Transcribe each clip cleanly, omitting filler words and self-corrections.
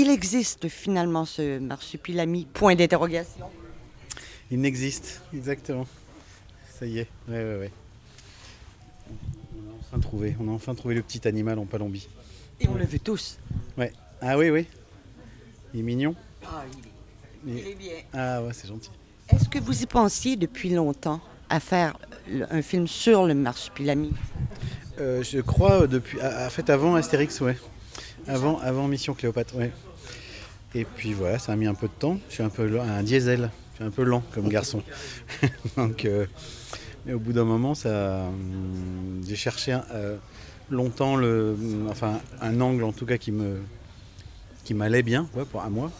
il existe finalement ce marsupilami, point d'interrogation. Il n'existe, exactement. Ça y est, ouais. On a enfin trouvé le petit animal en Palombie. Et on le veut tous. Ouais. Ah oui. Il est mignon. Ah, il est bien. Ah ouais, c'est gentil. Est-ce que vous y pensiez depuis longtemps à faire un film sur le marsupilami? Je crois depuis, en fait avant Astérix, ouais. Avant Mission Cléopâtre, ouais. Et puis voilà, ça a mis un peu de temps. Je suis un peu un diesel. Je suis un peu lent comme garçon. Donc, mais au bout d'un moment, j'ai cherché longtemps un angle en tout cas qui m'allait bien, ouais, à moi.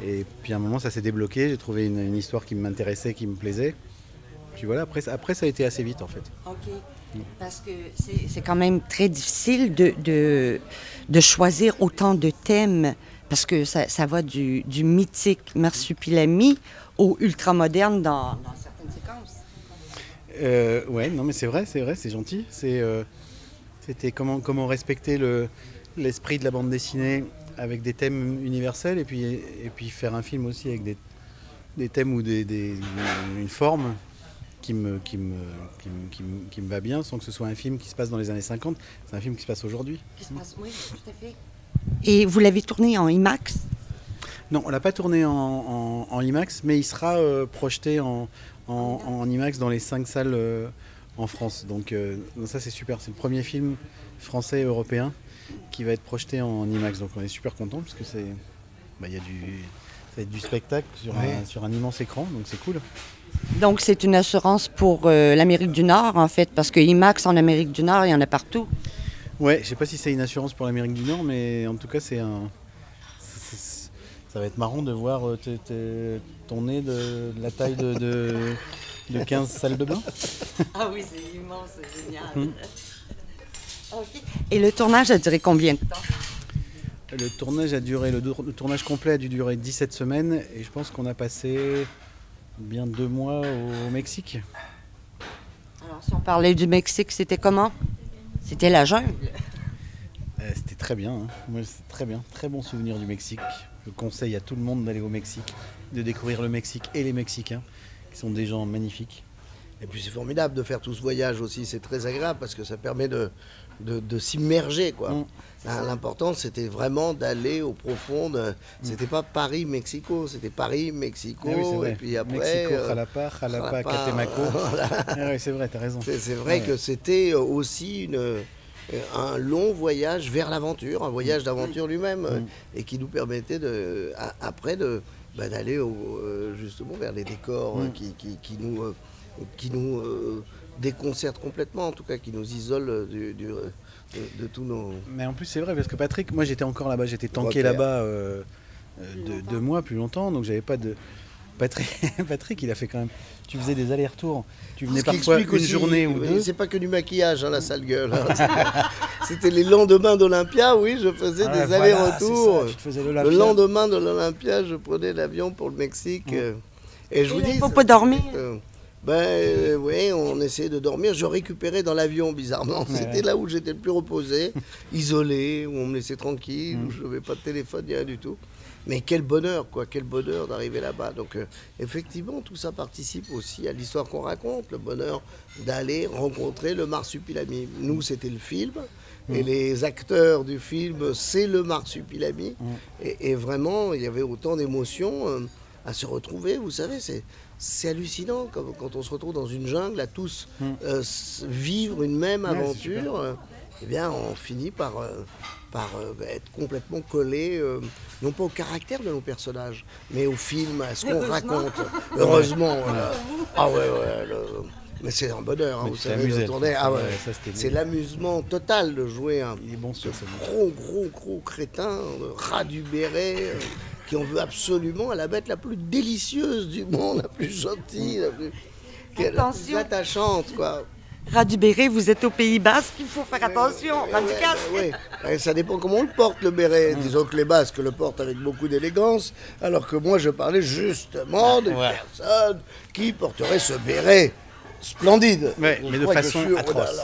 Et puis à un moment, ça s'est débloqué. J'ai trouvé une histoire qui m'intéressait, qui me plaisait. Puis voilà, après ça a été assez vite en fait. OK. Parce que c'est quand même très difficile de choisir autant de thèmes, parce que ça va du mythique marsupilami au ultramoderne dans certaines séquences. Ouais, non mais c'est vrai, c'est gentil. C'était comment respecter l'esprit de la bande dessinée avec des thèmes universels et puis faire un film aussi avec des thèmes ou une forme qui me va bien sans que ce soit un film qui se passe dans les années 50, c'est un film qui se passe aujourd'hui. Oui, tout à fait. Et vous l'avez tourné en IMAX? Non, on l'a pas tourné en IMAX, mais il sera projeté en IMAX dans les 5 salles en France. Donc ça c'est super, c'est le premier film français et européen qui va être projeté en IMAX. Donc on est super content parce que ça va être du spectacle sur un immense écran, donc c'est cool. Donc c'est une assurance pour l'Amérique du Nord en fait, parce que IMAX en Amérique du Nord, il y en a partout. Ouais, je sais pas si c'est une assurance pour l'Amérique du Nord, mais en tout cas ça va être marrant de voir ton nez de la taille de 15 salles de bain. Ah oui, c'est immense, c'est génial. Okay. Et le tournage a duré combien de temps? Le tournage complet a dû durer 17 semaines et je pense qu'on a passé bien 2 mois au Mexique. Alors si on parlait du Mexique, c'était comment? C'était la jungle. C'était très bien, hein. Moi, c'est très bien, très bon souvenir du Mexique. Je conseille à tout le monde d'aller au Mexique, de découvrir le Mexique et les Mexicains, qui sont des gens magnifiques. Et puis c'est formidable de faire tout ce voyage aussi, c'est très agréable parce que ça permet de s'immerger, quoi. L'important c'était vraiment d'aller au profond. C'était pas Paris-Mexico, c'était Paris-Mexico. Ah oui, c'est vrai. Et puis après. Mexico, Jalapa, Catemaco. Voilà. Ah oui, c'est vrai, t'as raison. C'est vrai que c'était aussi un long voyage vers l'aventure, un voyage d'aventure lui-même, et qui nous permettait après d'aller justement vers les décors qui nous déconcertent complètement, en tout cas qui nous isolent de tous nos... Mais en plus c'est vrai parce que Patrick, moi j'étais encore là-bas, j'étais tanké là-bas 2 mois plus longtemps, donc j'avais pas de... Patrick il a fait quand même... Tu faisais des allers-retours, tu venais parfois une journée ou deux. C'est pas que du maquillage, hein, la sale gueule. C'était les lendemains d'Olympia, oui, je faisais des allers-retours. Le lendemain de l'Olympia, je prenais l'avion pour le Mexique. Et je vous dis... Il ne faut pas dormir. Oui, on essayait de dormir. Je récupérais dans l'avion, bizarrement. C'était là où j'étais le plus reposé, isolé, où on me laissait tranquille, où je n'avais pas de téléphone, rien du tout. Mais quel bonheur, quoi, quel bonheur d'arriver là-bas. Donc, effectivement, tout ça participe aussi à l'histoire qu'on raconte, le bonheur d'aller rencontrer le marsupilami. Nous, c'était le film, et les acteurs du film, c'est le marsupilami. Et vraiment, il y avait autant d'émotions à se retrouver, vous savez, c'est hallucinant quand on se retrouve dans une jungle à tous vivre une même aventure. Eh bien, on finit par être complètement collé, non pas au caractère de nos personnages, mais au film, à ce qu'on raconte. Heureusement. Ah ouais. Mais c'est un bonheur, hein, vous savez, de tourner. Ah ouais, c'est l'amusement total de jouer un gros crétin, rat du béret. Qui en veut absolument à la bête la plus délicieuse du monde, la plus gentille, la plus attachante, quoi. Rat du béret, vous êtes au Pays Basque, il faut faire attention, rat du casque. Oui. Ça dépend comment on le porte, le béret. Disons que les Basques le portent avec beaucoup d'élégance, alors que moi je parlais justement d'une personne qui porterait ce béret splendide. Ouais, Je mais de crois que façon je suis- atroce. oh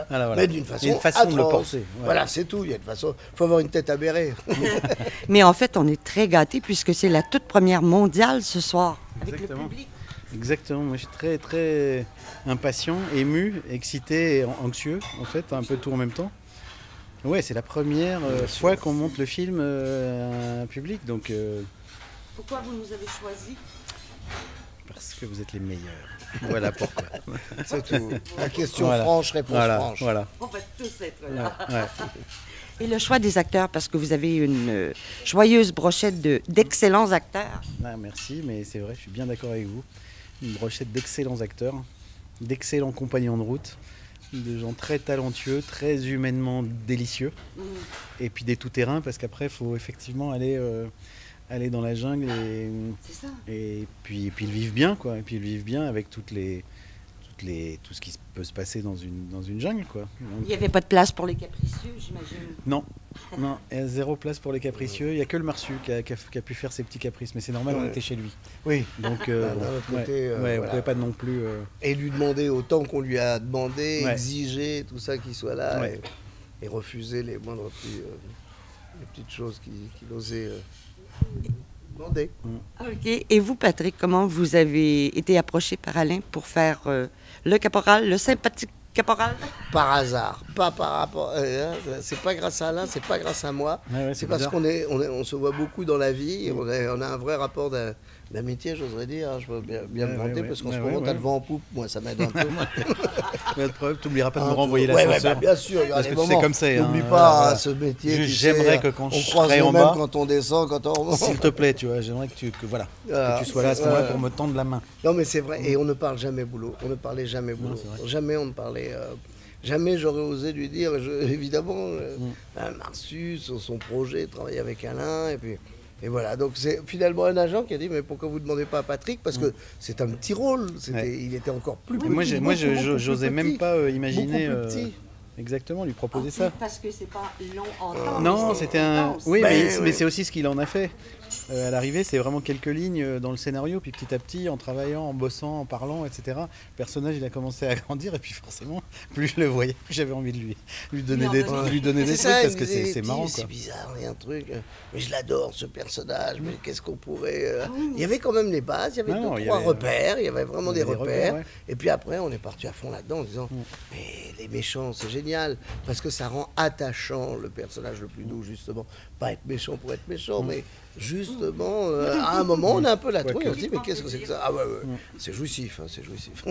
là là. Voilà. Mais d'une façon, Il y a une façon de le atroce. penser. Ouais. Voilà, c'est tout. Il y a une façon. Faut avoir une tête aberrée. Mais en fait, on est très gâtés puisque c'est la toute première mondiale ce soir. Avec Exactement. le public. Exactement, moi je suis très très impatient, ému, excité et anxieux, en fait, un peu tout en même temps. Ouais, c'est la première fois qu'on monte le film à un public, donc Pourquoi vous nous avez choisis? parce que vous êtes les meilleurs. Voilà pourquoi. C'est tout. La question Voilà. franche, réponse Voilà, franche. voilà. On va tous être Ouais, là. ouais. Et le choix des acteurs, parce que vous avez une joyeuse brochette d'excellents acteurs. Ah, merci, mais c'est vrai, je suis bien d'accord avec vous. Une brochette d'excellents acteurs, d'excellents compagnons de route, de gens très talentueux, très humainement délicieux, et puis des tout-terrains, parce qu'après, il faut effectivement aller dans la jungle C'est ça. et puis le vivre bien, quoi. Et puis le vivre bien avec tout ce qui peut se passer dans une jungle, quoi. Donc, Il n'y avait pas de place pour les capricieux, j'imagine. non, il y a zéro place pour les capricieux. Il n'y a que le Marsu qui a pu faire ses petits caprices, mais c'est normal, on Ouais. était chez lui. Oui. Donc, D'un autre côté, on voilà. pouvait pas non plus. Et lui demander autant qu'on lui a demandé, Ouais. exiger tout ça qu'il soit là, Ouais. et refuser les moindres les petites choses qu'il osait demander. OK. Et vous, Patrick, comment vous avez été approché par Alain pour faire le caporal, le sympathique caporal? Par hasard, pas par rapport. C'est pas grâce à Alain, c'est pas grâce à moi. Ouais, C'est parce bizarre. qu'on se voit beaucoup dans la vie. On a un vrai rapport d'amitié, j'oserais dire. Hein. Je veux bien me Ouais, vanter ouais, parce qu'en ouais, ce ouais, moment, t'as ouais. le vent en poupe. Moi, ça m'aide un peu. Pas de preuve, t'oublieras pas de me Hein, renvoyer ouais, l'ascenseur. bah, bien sûr, il y aura Parce des que tu sais moments. comme c'est, N'oublie hein, pas voilà. ce métier. tu J'aimerais sais, que quand on je croise serai les en mêmes bas, quand on descend, quand on remonte. s'il te plaît, tu vois, j'aimerais que tu sois là à ce moment-là pour me tendre la main. Non, mais c'est vrai. Et on ne parle jamais boulot. On ne parlait jamais boulot. c'est vrai. Jamais on ne parlait. Jamais j'aurais osé lui dire, évidemment, Marsus, son projet, travailler avec Alain, et voilà. Donc c'est finalement un agent qui a dit, mais pourquoi vous ne demandez pas à Patrick? Parce que c'est un petit rôle. Ouais. Il était encore plus Et petit. moi, beaucoup plus j'osais même petit, pas imaginer beaucoup plus petit. exactement lui proposer Ah, ça. Parce que c'est pas long en temps. Non, mais c'était un. intense. Oui, Ben, mais oui. c'est aussi ce qu'il en a fait. À l'arrivée, c'est vraiment quelques lignes dans le scénario, puis petit à petit, en travaillant, en bossant, en parlant, etc. Le personnage, il a commencé à grandir, et puis forcément, plus je le voyais, plus j'avais envie de lui donner des trucs, C'est parce ça, que il me disait, c'est marrant, quoi. C'est bizarre, il y a un truc. Mais je l'adore, ce personnage. Mais qu'est-ce qu'on pourrait. Il y avait quand même les bases, il y avait Non, deux, il y trois avait, repères, il y avait vraiment il y des avait des repères. repères, ouais. Et puis après, on est parti à fond là-dedans en disant mais les méchants, c'est génial. Parce que ça rend attachant le personnage le plus doux, justement. Pas être méchant pour être méchant, mais justement, à un moment, on a un peu la trouille. On se dit mais qu'est-ce que c'est que ça? Ah ouais, c'est jouissif, hein, c'est jouissif.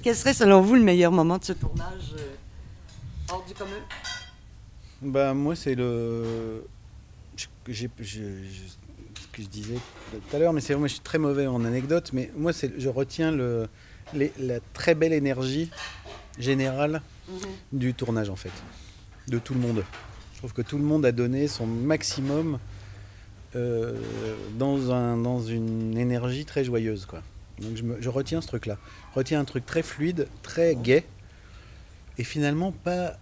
Quel serait, selon vous, le meilleur moment de ce tournage hors du commun? Bah, moi, c'est le. Ce que je disais tout à l'heure, mais c'est moi, je suis très mauvais en anecdote, mais moi, je retiens la très belle énergie générale du tournage, en fait, de tout le monde. Je trouve que tout le monde a donné son maximum dans une énergie très joyeuse, quoi. Donc je retiens ce truc-là. Je retiens un truc très fluide, très gai, et finalement pas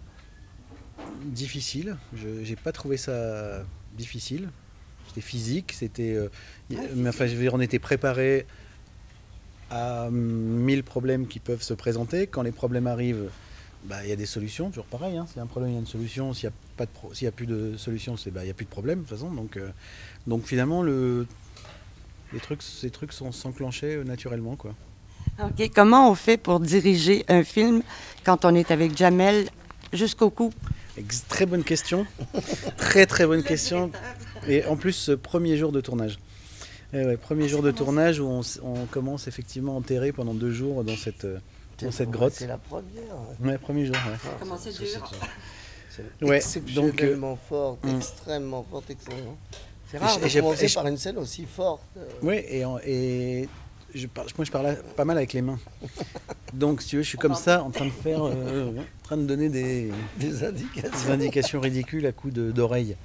difficile. J'ai pas trouvé ça difficile. C'était physique, c'était. Mais enfin, je veux dire, on était préparé à 1000 problèmes qui peuvent se présenter. Quand les problèmes arrivent, bah, y a des solutions, toujours pareil. Hein. S'il y a un problème, il y a une solution. S'il n'y a plus de solution, il n'y a plus de problème, de toute façon. Donc finalement, ces trucs s'enclenchaient naturellement, quoi. OK. Comment on fait pour diriger un film quand on est avec Jamel jusqu'au cou? Très bonne question. Très très bonne question. Et en plus, ce premier jour de tournage. Premier jour de tournage où on commence effectivement à enterrer pendant 2 jours dans cette grotte. C'est la première. Ouais, premier jour, ouais. Comment c'est dur? C'est Ouais, exceptionnellement forte, extrêmement forte, extrêmement. C'est rare de Et j'ai- commencer et je- par une scène aussi forte. Oui, moi je parle pas mal avec les mains. Donc si tu veux, je suis comme ça, en train de faire, en train de donner des indications ridicules à coups d'oreille.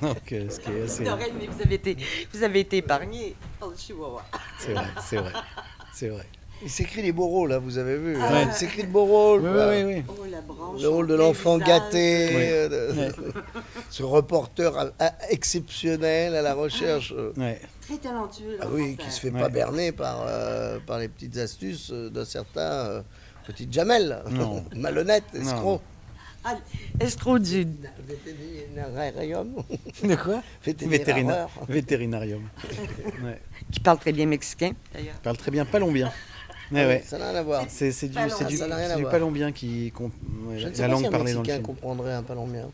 Donc, ce qui est assez. D'oreille, mais vous avez été épargné par le chihuahua. C'est vrai, c'est vrai, c'est vrai. Il s'écrit les beaux rôles, là, vous avez vu. Ah. Il s'écrit de beaux rôles. Oui, quoi. oui, oui. Oh, la branche. Le rôle de au l'enfant visage. gâté, Ouais. ce reporter exceptionnel à la recherche. Ouais. Très talentueux. Ah oui, qui se fait pas berner par les petites astuces d'un certain petit Jamel. Non. Malhonnête, escroc. Ah, escroc du... Vétérinaire. De quoi Vétérinaire. Vétérinarium. Ouais. qui parle très bien mexicain, d'ailleurs. Il parle très bien palombien. Ouais, ouais. Ça n'a rien à voir. C'est du, Ça n'a rien à voir. palombien qui ouais, Je ne sais la pas si langue un parlée dans le Mexicain film. comprendrait un palombien.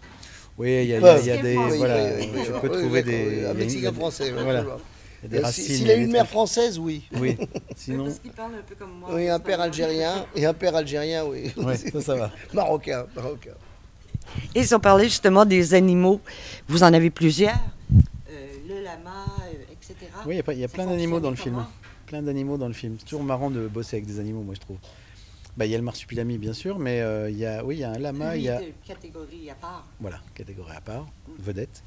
Oui, il y a Mexicain des français. voilà, Oui, tu oui, peux oui, trouver d'accord, des un Mexicain français. voilà. Voilà. Il y a des racines. S'il il y a des une mère trucs. française, oui. Oui. Sinon, Parce qu'il parle un peu comme moi. Oui, un père algérien et un père algérien, oui. ouais, ça va. Marocain. Et si on parlait justement des animaux, vous en avez plusieurs. Le lama, etc. Oui, il y a Ça plein d'animaux dans le fonctionne film. comment? Plein d'animaux dans le film. C'est toujours marrant de bosser avec des animaux, moi je trouve. Bah, il y a le marsupilami bien sûr, mais il y a un lama, Lui, il y a de catégorie à part. voilà, catégorie à part, vedette.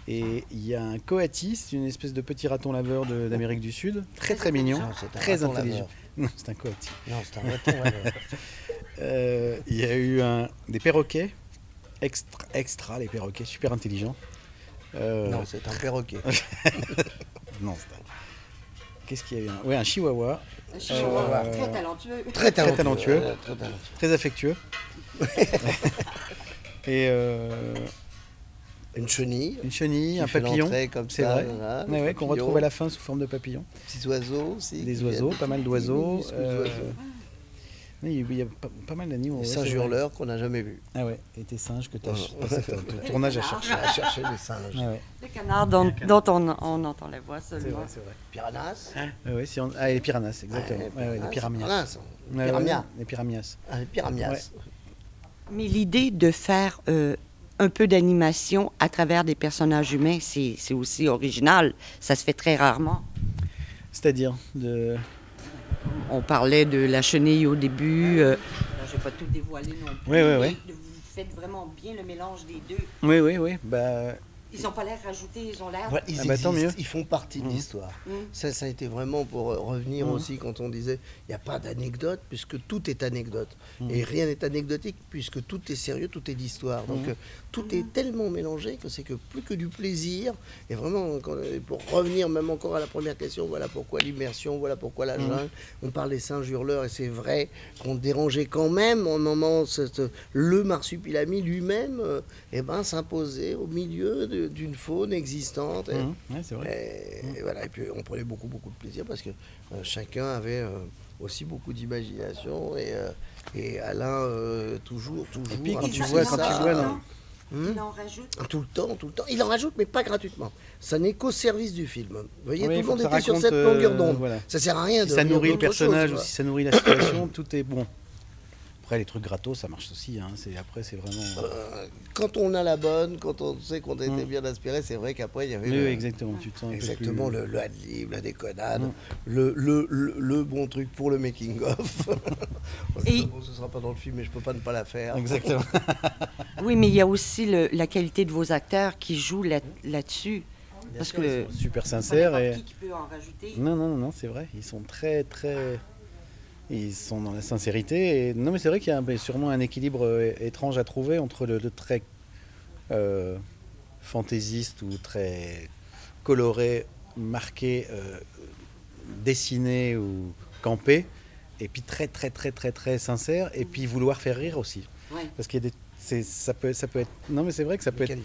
Et il y a un coati, c'est une espèce de petit raton laveur d'Amérique du Sud, très mignon, Non, c'est un très raton intelligent. laveur. Non, c'est un coati. Non, c'est un raton. Il y a eu des perroquets, extra les perroquets, super intelligents. Non, c'est un perroquet. Non, c'est un... Qu'est-ce qu'il y a eu Ouais, un chihuahua, Un chihuahua très talentueux. Très talentueux. talentueux. Très talentueux. très affectueux. Et Une chenille. une chenille, qui un fait papillon, l'entrée comme c'est ça, vrai. voilà, Ouais, un qu'on papillon. retrouve à la fin sous forme de papillon. Petits oiseaux aussi. Des qui oiseaux, viennent. pas mal d'oiseaux. Minuscules oiseaux. Oui, il y a pas mal d'animaux. Des ouais, singes c'est vrai. hurleurs qu'on n'a jamais vus. Ah ouais, et tes singes que tu as Ouais. passé ton tournage à chercher. À chercher les singes. Ah ouais, Le canard dont on entend la voix c'est seulement. vrai, c'est vrai. Piranhas. Ah ouais, et les piranhas, exactement. Ouais, les pyramias. Piranhas. Ouais, Piranhas. ouais, les pyramias. Ah, les piramias. Ouais. Mais l'idée de faire un peu d'animation à travers des personnages humains, c'est aussi original. Ça se fait très rarement. C'est-à-dire On parlait de la chenille au début. Je ne vais pas tout dévoiler non plus. Oui, oui, mais oui. Vous faites vraiment bien le mélange des deux. Oui, oui, oui. Bah, Ils n'ont pas l'air rajoutés, ils ont l'air... Ouais, ils Ah bah, tant existent, mieux. ils font partie de Mhm. l'histoire. Mhm. Ça a été vraiment pour revenir Mhm. aussi quand on disait il n'y a pas d'anecdote puisque tout est anecdote. Mhm. Et rien n'est anecdotique puisque tout est sérieux, tout est d'histoire. Donc Mhm. tout est tellement mélangé que c'est que plus que du plaisir. Et vraiment, pour revenir même encore à la première question, voilà pourquoi l'immersion, voilà pourquoi la jungle. On parle des singes hurleurs et c'est vrai qu'on dérangeait quand même au moment le marsupilami lui-même s'imposait au milieu d'une faune existante. Et- ouais, c'est vrai. et voilà, et puis on prenait beaucoup de plaisir parce que chacun avait aussi beaucoup d'imagination et Alain toujours. Et puis un quand petit tu peu vois, ça. Il en rajoute. Tout le temps. Il en rajoute, mais pas gratuitement. Ça n'est qu'au service du film. Vous voyez, Oui, tout il le faut monde que ça était sur raconte, cette longueur d'onde. voilà. Ça sert à rien Si de ça venir nourrit le d'autre chose, personnage tu ou vois. si ça nourrit la situation, tout est bon. Après, les trucs gratos, ça marche aussi. Hein. Après, c'est vraiment... Quand on a la bonne, quand on sait qu'on a été bien inspiré, c'est vrai qu'après, il y avait Oui, exactement. Tu te sens un peu exactement plus... le ad-lib, la déconnade, le bon truc pour le making-of. Et- Bon, ce ne sera pas dans le film, mais je peux pas ne pas la faire. Exactement. Oui, mais il y a aussi la qualité de vos acteurs qui jouent là-dessus. Parce que Super c'est pas sincère n'importe et... qui peut en rajouter. Non, c'est vrai. Ils sont très... Ils sont dans la sincérité. Et... Non, mais c'est vrai qu'il y a sûrement un équilibre étrange à trouver entre le très fantaisiste ou très coloré, marqué, dessiné ou campé, et puis très sincère, et puis vouloir faire rire aussi. Ouais. Parce qu'il y a ça peut être... Non, mais c'est vrai que ça peut Quel-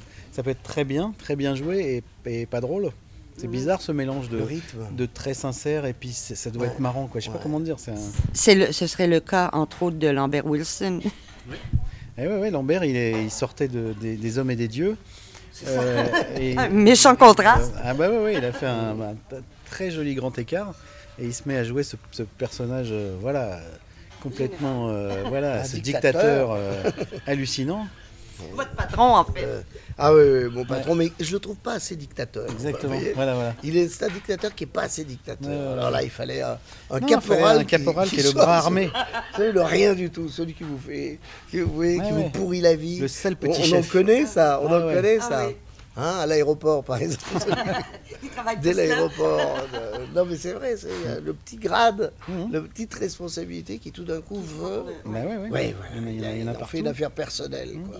être très bien joué et pas drôle. C'est bizarre ce mélange Le rythme. de très sincère et puis ça doit Ouais. être marrant, quoi. Je sais pas Ouais. comment dire. Ce serait le cas, entre autres, de Lambert Wilson. Et ouais, Lambert, il sortait des hommes et des dieux. Et- Un méchant contraste. Ah bah ouais, il a fait un très joli grand écart et il se met à jouer ce personnage, complètement, Un ce dictateur. dictateur hallucinant. Votre patron, en fait. Ah oui, mon patron, mais je le trouve pas assez dictateur. Exactement. Vous voyez. Voilà. C'est un dictateur qui est pas assez dictateur. Ouais. Alors là, il fallait un Non, caporal, un caporal qui est le soit- bras armé. Vous savez, le rien du tout, celui qui vous fait, qui vous Ouais. pourrit la vie. Le seul petit on en chef. connaît ça, on Ah en ouais. connaît Ah ça. oui. Hein, à l'aéroport, par exemple. Il travaille Dès pour cela. l'aéroport. Non, mais c'est vrai, c'est le petit grade, la petite responsabilité qui tout d'un coup veut. Bah ouais, ouais. Ouais, voilà. Il y en a en fait partout. une affaire personnelle. Quoi.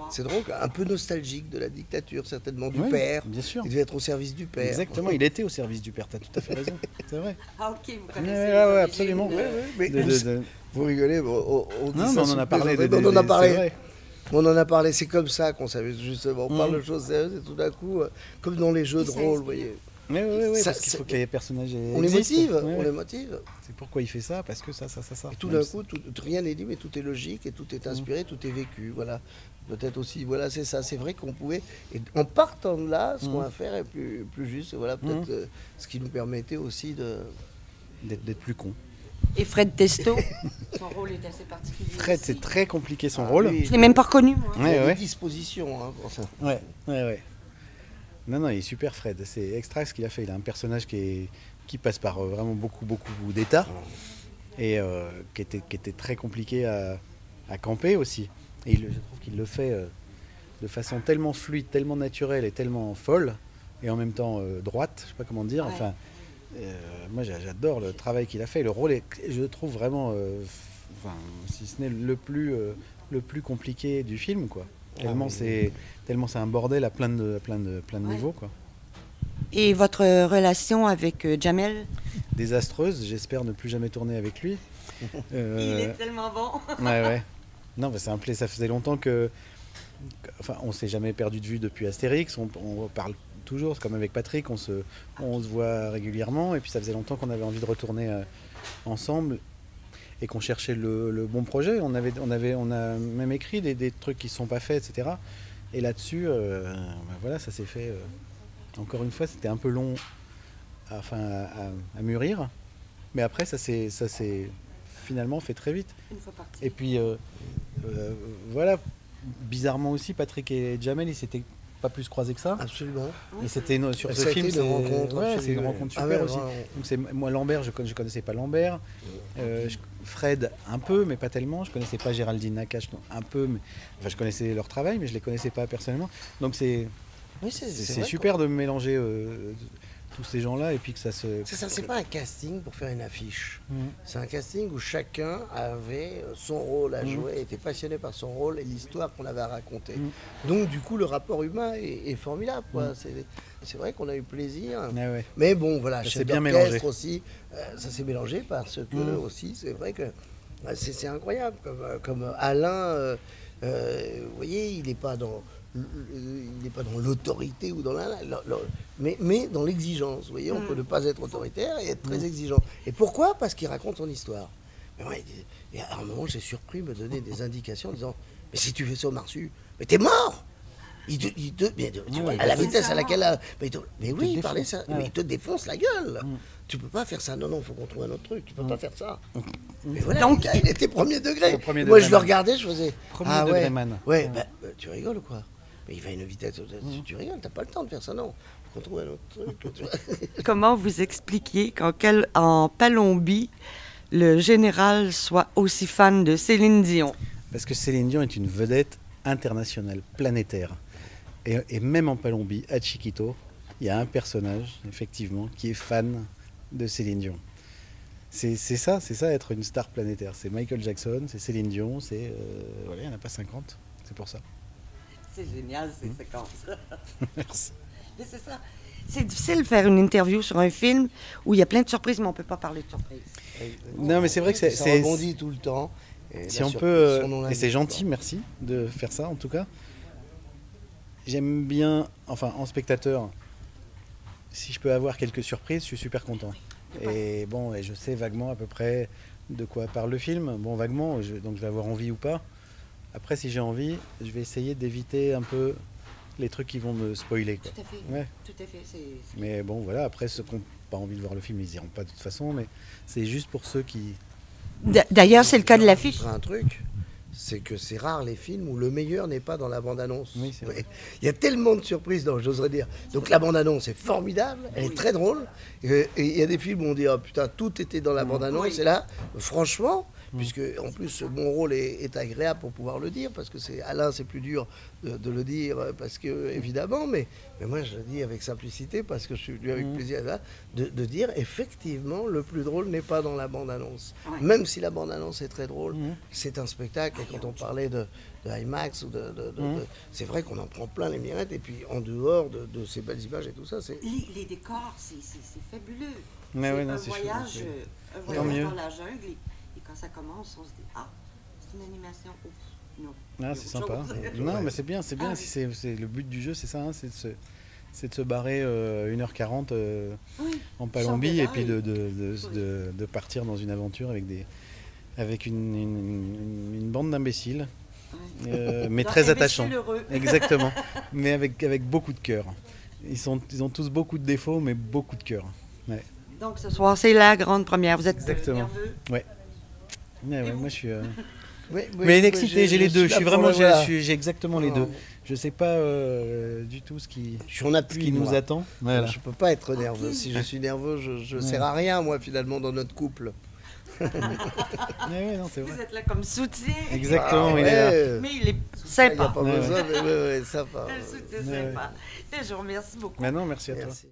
C'est drôle, un peu nostalgique de la dictature, certainement, du Oui, père. bien sûr. Il devait être au service du père. Exactement, il était au service du père, t'as tout à fait raison. C'est vrai. Ah, ok, vous Ouais, connaissez. ouais, les ouais, origines. absolument. Ouais, ouais, mais De- vous rigolez, on dit Non, ça mais on sous en a parlé. plaisanterie, on en a c'est parlé. vrai. On en a parlé, c'est comme ça qu'on s'amuse justement. On parle de choses sérieuses et tout d'un coup, comme dans les jeux de ça rôle, inspire. vous voyez. Ouais, ouais, ouais, Ça, parce qu'il faut c'est- que les personnages On les existent. motive, Ouais, on ouais. les motive. C'est pourquoi il fait ça, parce que ça. Et tout Même d'un si- coup, rien n'est dit, mais tout est logique et tout est inspiré, tout est vécu. Voilà. Peut-être aussi, voilà, c'est ça. C'est vrai qu'on pouvait, et en partant de là, ce qu'on va faire est plus juste. Voilà, peut-être ce qui nous permettait aussi de. d'être plus con. Et Fred Testo, son rôle est assez particulier. Fred, aussi. c'est très compliqué son Ah rôle. oui, Je l'ai même pas reconnu, moi. il y a Ouais, des ouais. dispositions hein, pour ça. Ouais, ouais, ouais. Non, il est super Fred. C'est extra ce qu'il a fait. Il a un personnage qui passe par vraiment beaucoup d'états et qui était très compliqué à camper aussi. Et je trouve qu'il le fait de façon tellement fluide, tellement naturelle et tellement folle, et en même temps droite, je sais pas comment dire. Ouais. Enfin, moi j'adore le travail qu'il a fait. Le rôle est, je le trouve vraiment, enfin, si ce n'est le plus compliqué du film, quoi. Tellement c'est un bordel à plein de Ouais. niveaux, quoi. Et votre relation avec Jamel? Désastreuse, j'espère ne plus jamais tourner avec lui. Il est tellement bon. Ouais. Non, mais ça faisait longtemps enfin, on s'est jamais perdu de vue depuis Astérix. On parle toujours, c'est comme avec Patrick, on se voit régulièrement. Et puis ça faisait longtemps qu'on avait envie de retourner ensemble et qu'on cherchait le bon projet. On a même écrit des trucs qui ne sont pas faits, etc. Et là-dessus, voilà, ça s'est fait. Encore une fois, c'était un peu long à mûrir. Mais après, ça s'est finalement fait très vite. Une fois parti. Et puis, voilà, bizarrement aussi, Patrick et Jamel, ils s'étaient pas plus croisés que ça. Absolument. Et c'était sur Ça ce a film, été une rencontre ouais, c'est une absolue, rencontre ouais. super Ah ouais, aussi. ouais. Donc moi Lambert, je connaissais pas Lambert. Fred un peu, mais pas tellement. Je connaissais pas Géraldine Nakache un peu, mais enfin je connaissais leur travail, mais je les connaissais pas personnellement. Donc c'est Oui, c'est vrai super de mélanger tous ces gens-là et puis que ça se. C'est ça, c'est pas un casting pour faire une affiche. Mhm. C'est un casting où chacun avait son rôle à jouer, était passionné par son rôle et l'histoire qu'on avait à raconter. Donc du coup, le rapport humain est formidable. Quoi. C'est vrai qu'on a eu plaisir. Ah ouais. Mais bon, voilà, Ça chef s'est bien d'orchestre mélangé. aussi, ça s'est mélangé parce que aussi, c'est vrai que c'est incroyable. Comme Alain, vous voyez, il n'est pas dans l'autorité ou dans mais dans l'exigence. Vous voyez, on peut ne pas être autoritaire et être très exigeant. Et pourquoi? Parce qu'il raconte son histoire. Mais ouais, et à un moment, j'ai surpris me donner des indications en disant, mais si tu fais ça au Marsu, mais t'es mort. Tu vois, à la vitesse à laquelle... Mais oui, il parlait ça. Mais il te défonce la gueule. Tu peux pas faire ça. Non, faut qu'on trouve un autre truc. Tu peux pas faire ça. Mais voilà, Donc, il était premier degré. Au premier Moi, degré je le man. regardais, je faisais... Premier degré ouais, man. ouais, tu rigoles ou quoi? Mais il va à une vitesse... Tu rigoles, t'as pas le temps de faire ça, non. Faut qu'on trouve un autre truc. Tu vois. Comment vous expliquiez qu'en Palombie, le général soit aussi fan de Céline Dion? Parce que Céline Dion est une vedette internationale, planétaire. Et même en Palombie, à Chiquito, il y a un personnage, effectivement, qui est fan de Céline Dion. C'est ça être une star planétaire. C'est Michael Jackson, c'est Céline Dion, voilà, il n'y en a pas 50, c'est pour ça. C'est génial, ces séquences. Merci. Mais c'est ça. C'est difficile de faire une interview sur un film où il y a plein de surprises, mais on ne peut pas parler de surprises. Non, mais c'est vrai que Ça rebondit tout le temps. Et si la on surprise, peut, son nom et l'indique, c'est gentil, quoi. merci de faire ça en tout cas. J'aime bien, enfin en spectateur, si je peux avoir quelques surprises, je suis super content. Et bon, et je sais vaguement à peu près de quoi parle le film. Bon, vaguement, donc je vais avoir envie ou pas. Après, si j'ai envie, je vais essayer d'éviter un peu les trucs qui vont me spoiler, quoi. Tout à fait. Ouais. Tout à fait. Mais bon, voilà, après, ceux qui n'ont pas envie de voir le film, ils iront pas de toute façon, mais c'est juste pour ceux qui... D'ailleurs, c'est le cas de l'affiche. Un truc, c'est que c'est rare les films où le meilleur n'est pas dans la bande-annonce. Oui, c'est vrai. Il y a tellement de surprises, j'oserais dire. Donc la bande-annonce est formidable, elle est très drôle. Et il y a des films où on dit, oh putain, tout était dans la bande-annonce. Oui. Et là, franchement, puisque en plus mon rôle est agréable pour pouvoir le dire, parce que Alain, c'est plus dur de le dire, parce que évidemment, mais moi je le dis avec simplicité, parce que je suis venu avec plaisir, là, de dire effectivement, le plus drôle n'est pas dans la bande-annonce. Ouais. Même si la bande-annonce est très drôle, c'est un spectacle, et quand on parlait de IMAX, ou c'est vrai qu'on en prend plein les mirettes, et puis en dehors de ces belles images et tout ça, c'est... Les décors, c'est fabuleux. Mais ouais, non, un c'est chouette, voyage, c'est- un Tant voyage mieux. dans la jungle. Et quand ça commence, on se dit, ah, c'est une animation. Ouf, non. Ah, Il y c'est a autre sympa. chose. Non, mais c'est bien. Ah oui. Si c'est le but du jeu, c'est ça, hein, c'est de se barrer 1h40 Oui, en Palombie et sans puis pédale. de partir dans une aventure avec une bande d'imbéciles, Ouais. mais Dans très Imbécile attachants. heureux. Exactement. Mais avec beaucoup de cœur. Ils ont tous beaucoup de défauts, mais beaucoup de cœur. Ouais. Donc ce soir, c'est la grande première. Vous êtes Exactement. nerveux? Ouais, moi je suis. Oui, Mais excité, j'ai les deux. Je suis vraiment, voilà. j'ai exactement les Non. deux. Je sais pas du tout ce qui Je suis en appui, nous moi. attend. Voilà. Je peux pas être nerveux. Si je suis nerveux, je sers à rien, moi, finalement, dans notre couple. Ouais, non, c'est Vous vrai. êtes là comme soutien. Exactement, Ah il est là. ouais. Mais il est Il n'y a sympa. pas Ouais, besoin, mais ouais, sympa. Le soutien Ouais. sympa. Et je vous remercie beaucoup. Maintenant, merci à toi. Merci.